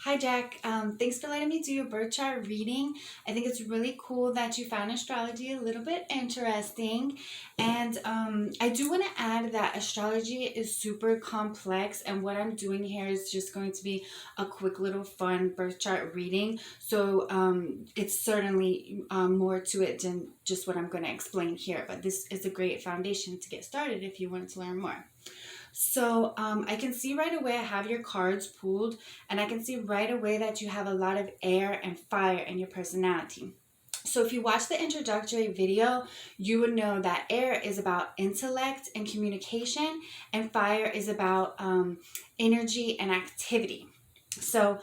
Hi, Jack. Thanks for letting me do your birth chart reading. I think it's really cool that you found astrology a little bit interesting. And I do want to add that astrology is super complex, and what I'm doing here is just going to be a quick little fun birth chart reading. So it's certainly more to it than just what I'm going to explain here, but this is a great foundation to get started if you want to learn more. So I can see right away I have your cards pulled, and I can see right away that you have a lot of air and fire in your personality. So if you watch the introductory video, you would know that air is about intellect and communication, and fire is about energy and activity. So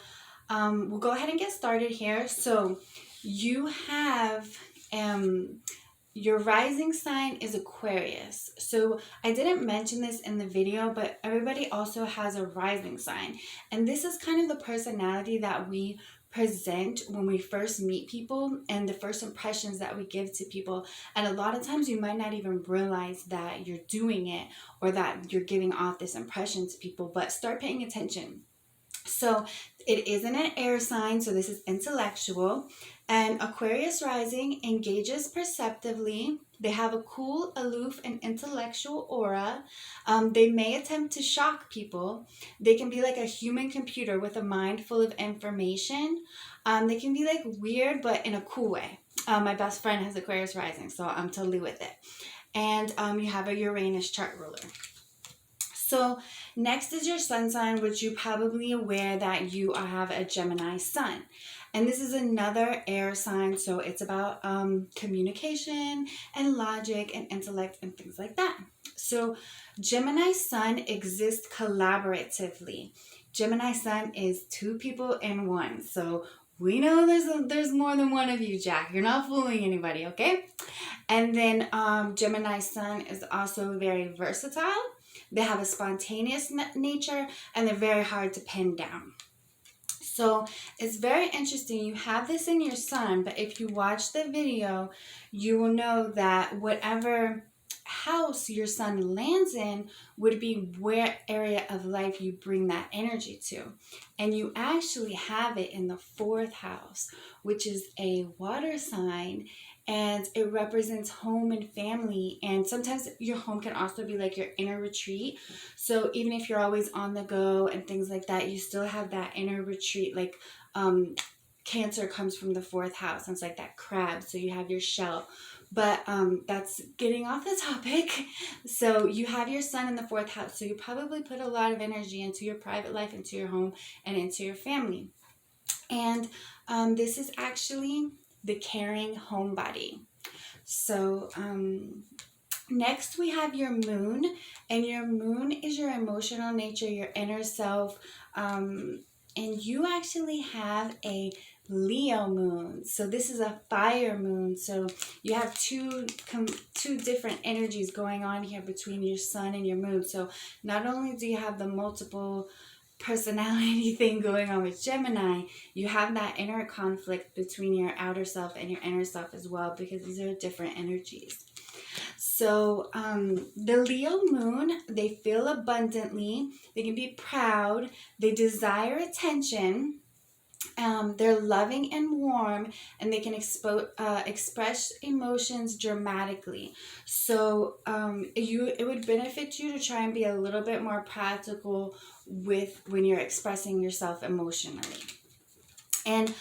we'll go ahead and get started here. So you have your rising sign is Aquarius. So I didn't mention this in the video, but everybody also has a rising sign. And this is kind of the personality that we present when we first meet people and the first impressions that we give to people. And a lot of times you might not even realize that you're doing it or that you're giving off this impression to people, but start paying attention. So it isn't an air sign, so this is intellectual. And Aquarius rising engages perceptively. They have a cool, aloof, and intellectual aura. They may attempt to shock people. They can be like a human computer with a mind full of information. They can be like weird, but in a cool way. My best friend has Aquarius rising, so I'm totally with it. And you have a Uranus chart ruler. So next is your sun sign, which you're probably aware that you have a Gemini sun. And this is another air sign, so it's about communication and logic and intellect and things like that. So Gemini sun exists collaboratively. Gemini sun is two people in one. So we know there's more than one of you, Jack. You're not fooling anybody, okay? And then Gemini sun is also very versatile. They have a spontaneous nature, and they're very hard to pin down. So it's very interesting. You have this in your sun, but if you watch the video, you will know that whatever house your sun lands in would be where area of life you bring that energy to. And you actually have it in the fourth house, which is a water sign, and it represents home and family. And sometimes your home can also be like your inner retreat. So even if you're always on the go and things like that, you still have that inner retreat. Like Cancer comes from the fourth house, and it's like that crab. So you have your shell. But that's getting off the topic. So you have your sun in the fourth house. So you probably put a lot of energy into your private life, into your home, and into your family. And this is actually the caring homebody. So next we have your moon, and your moon is your emotional nature, your inner self, and you actually have a Leo moon. So this is a fire moon. So you have two different energies going on here between your sun and your moon. So not only do you have the multiple personality thing going on with Gemini, you have that inner conflict between your outer self and your inner self as well, because these are different energies. So the Leo moon, they feel abundantly, they can be proud, they desire attention, they're loving and warm, and they can express emotions dramatically. So it would benefit you to try and be a little bit more practical with when you're expressing yourself emotionally. And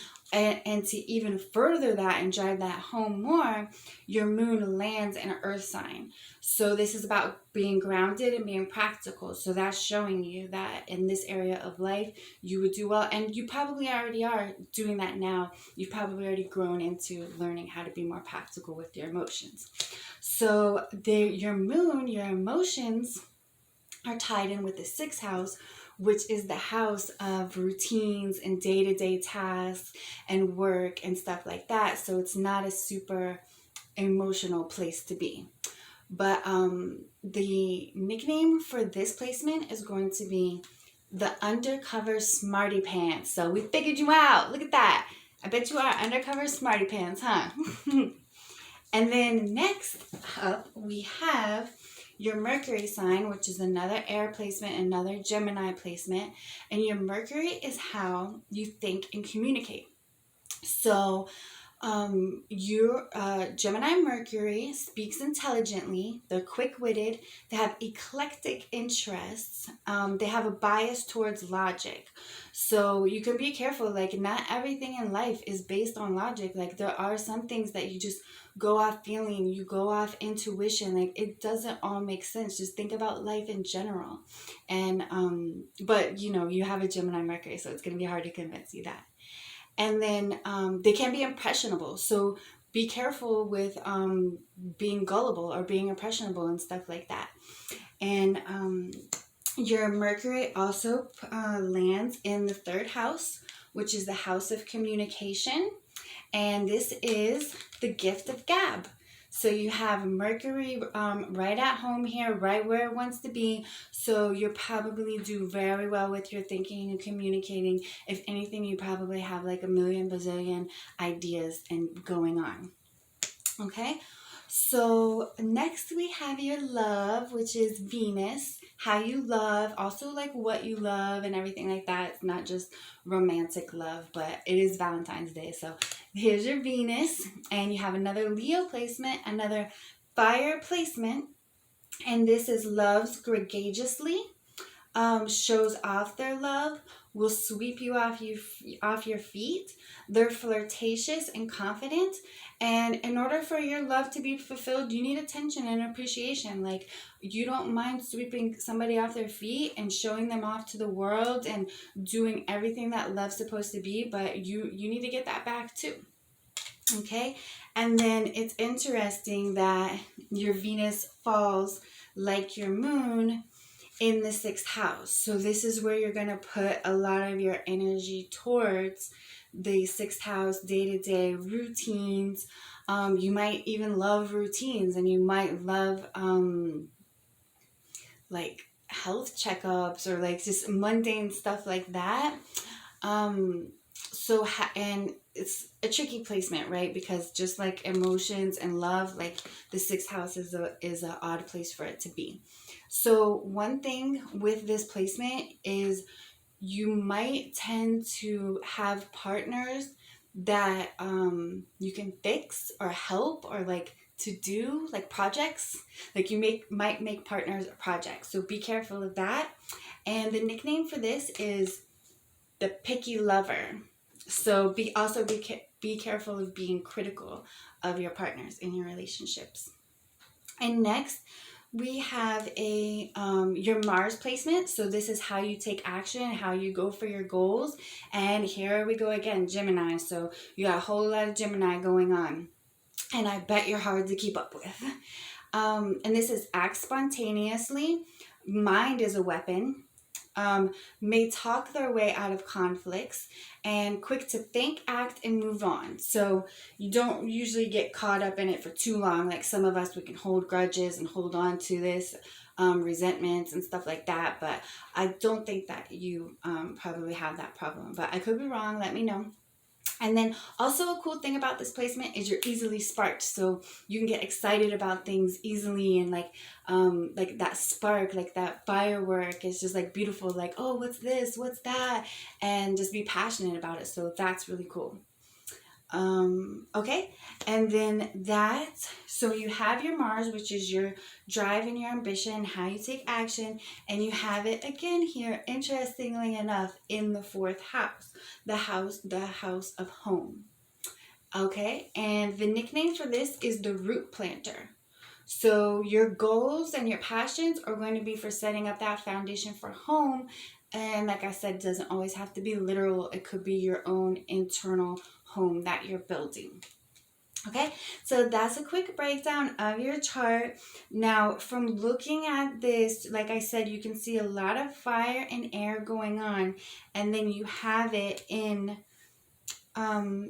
to even further that and drive that home more, your moon lands in an earth sign. So this is about being grounded and being practical. So that's showing you that in this area of life, you would do well. And you probably already are doing that now. You've probably already grown into learning how to be more practical with your emotions. So your moon, your emotions are tied in with the sixth house, which is the house of routines and day-to-day tasks and work and stuff like that. So it's not a super emotional place to be. But the nickname for this placement is going to be the undercover smarty pants. So we figured you out. Look at that. I bet you are undercover smarty pants, huh? And then next up, we have your Mercury sign, which is another air placement, another Gemini placement. And your Mercury is how you think and communicate. So your Gemini Mercury speaks intelligently. They're quick-witted. They have eclectic interests. They have a bias towards logic. So you can be careful. Like, not everything in life is based on logic. Like, there are some things that you just go off feeling. You go off intuition. Like, it doesn't all make sense. Just think about life in general. And but you know, you have a Gemini Mercury, so it's going to be hard to convince you that. And then they can be impressionable. So be careful with being gullible or being impressionable and stuff like that. And your Mercury also lands in the third house, which is the house of communication. And this is the gift of gab. So you have Mercury right at home here, right where it wants to be. So you probably do very well with your thinking and communicating. If anything, you probably have like a million bazillion ideas and going on. Okay, so next we have your love, which is Venus. How you love, also like what you love and everything like that. It's not just romantic love, but it is Valentine's Day. So here's your Venus, and you have another Leo placement, another fire placement, and this is loves gregariously, shows off their love, will sweep you off your feet. They're flirtatious and confident. And in order for your love to be fulfilled, you need attention and appreciation. Like, you don't mind sweeping somebody off their feet and showing them off to the world and doing everything that love's supposed to be, but you need to get that back too. Okay? And then it's interesting that your Venus falls like your moon in the sixth house. So this is where you're going to put a lot of your energy towards the sixth house, day-to-day routines. You might even love routines, and you might love like health checkups or like just mundane stuff like that. And it's a tricky placement, right? Because just like emotions and love, like the sixth house is an odd place for it to be. So one thing with this placement is you might tend to have partners that you can fix or help or like to do like projects. Like you might make partners or projects. So be careful of that. And the nickname for this is the picky lover. So be careful of being critical of your partners in your relationships. And next, we have your Mars placement. So this is how you take action, how you go for your goals. And here we go again, Gemini. So you got a whole lot of Gemini going on. And I bet you're hard to keep up with. And this is act spontaneously. Mind is a weapon. May talk their way out of conflicts, and quick to think, act, and move on. So you don't usually get caught up in it for too long. Like some of us, we can hold grudges and hold on to this resentments and stuff like that. But I don't think that you probably have that problem. But I could be wrong. Let me know. And then also a cool thing about this placement is you're easily sparked. So you can get excited about things easily, and like that spark, like that firework is just like beautiful. Like, oh, what's this? What's that? And just be passionate about it. So that's really cool. Okay, and then so you have your Mars, which is your drive and your ambition, how you take action, and you have it again here, interestingly enough, in the fourth house, the house of home. Okay, and the nickname for this is the root planter. So your goals and your passions are going to be for setting up that foundation for home. And like I said, it doesn't always have to be literal. It could be your own internal home that you're building. Okay, so that's a quick breakdown of your chart. Now, from looking at this, like I said, you can see a lot of fire and air going on, and then you have it in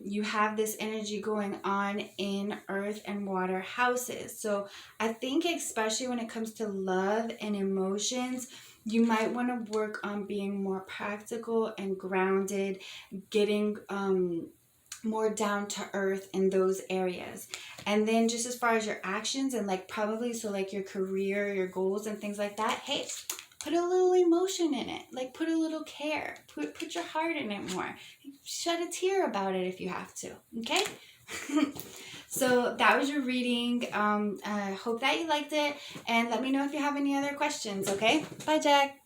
you have this energy going on in earth and water houses. So I think especially when it comes to love and emotions, you might want to work on being more practical and grounded, getting more down to earth in those areas. And then just as far as your actions and like probably so like your career, your goals and things like that, hey, put a little emotion in it. Like put a little care. Put your heart in it more. Shed a tear about it if you have to. Okay? So that was your reading. I hope that you liked it. And let me know if you have any other questions, okay? Bye, Jack.